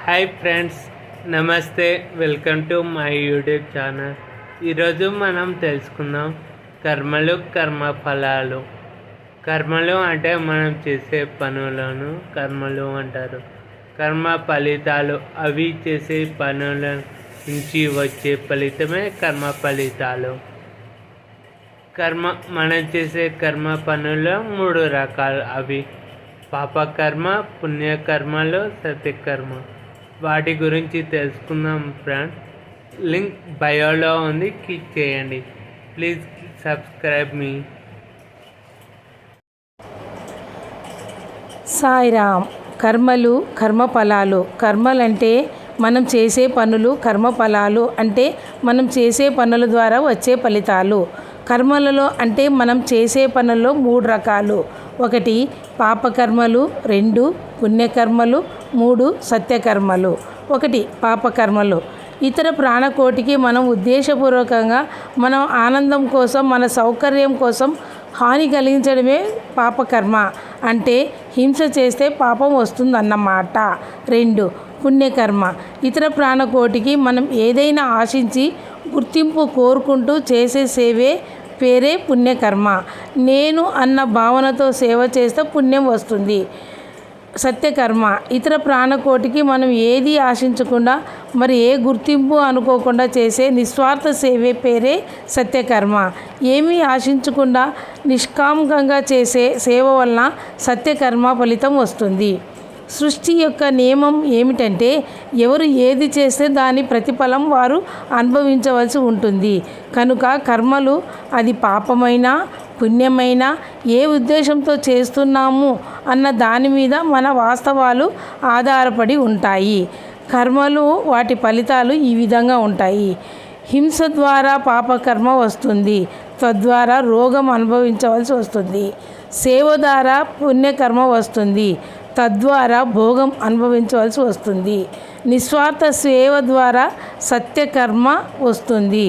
Hi friends, నమస్తే. Welcome to my YouTube channel. ఈరోజు మనం తెలుసుకుందాం కర్మలు, కర్మఫలాలు. కర్మలు అంటే మనం చేసే పనులను కర్మలు అంటారు. కర్మ ఫలితాలు అవి చేసే పనుల నుంచి వచ్చే ఫలితమే కర్మ ఫలితాలు. మనం చేసే కర్మ పనులు 3 రకాలు. అవి పాపకర్మ, పుణ్యకర్మలు, సత్యకర్మ. వాటి గురించి తెలుసుకుందాం ఫ్రెండ్స్. లింక్ బయోలో ఉంది, క్లిక్ చేయండి. ప్లీజ్ సబ్స్క్రైబ్ మీ. సాయిరామ్. కర్మలు, కర్మఫలాలు. కర్మలంటే మనం చేసే పనులు, కర్మఫలాలు అంటే మనం చేసే పనుల ద్వారా వచ్చే ఫలితాలు. కర్మలలో అంటే మనం చేసే పనుల్లో 3 రకాలు. 1 పాపకర్మలు, 2 పుణ్యకర్మలు, 3 సత్యకర్మలు. 1 పాపకర్మలు. ఇతర ప్రాణకోటికి మనం ఉద్దేశపూర్వకంగా మనం ఆనందం కోసం, మన సౌకర్యం కోసం హాని కలిగించడమే పాపకర్మ. అంటే హింస చేస్తే పాపం వస్తుందన్నమాట. 2 పుణ్యకర్మ. ఇతర ప్రాణకోటికి మనం ఏదైనా ఆశించి గుర్తింపు కోరుకుంటూ చేసే సేవే పేరే పుణ్యకర్మ. నేను అన్న భావనతో సేవ చేస్తే పుణ్యం వస్తుంది. సత్యకర్మ. ఇతర ప్రాణకోటికి మనం ఏది ఆశించకుండా, మరి ఏ గుర్తింపు అనుకోకుండా చేసే నిస్వార్థ సేవే పేరే సత్యకర్మ. ఏమీ ఆశించకుండా నిష్కామంగా చేసే సేవ వలన సత్యకర్మ ఫలితం వస్తుంది. సృష్టి యొక్క నియమం ఏమిటంటే ఎవరు ఏది చేస్తే దాని ప్రతిఫలం వారు అనుభవించవలసి ఉంటుంది. కనుక కర్మలు అది పాపమైనా పుణ్యమైనా ఏ ఉద్దేశంతో చేస్తున్నాము అన్న దాని మీద మన వాస్తవాలు ఆధారపడి ఉంటాయి. కర్మలు వాటి ఫలితాలు ఈ విధంగా ఉంటాయి. హింస ద్వారా పాపకర్మ వస్తుంది, తద్వారా రోగం అనుభవించవలసి వస్తుంది. సేవ ద్వారా పుణ్యకర్మ వస్తుంది, తద్వారా భోగం అనుభవించవలసి వస్తుంది. నిస్వార్థ సేవ ద్వారా సత్యకర్మ వస్తుంది.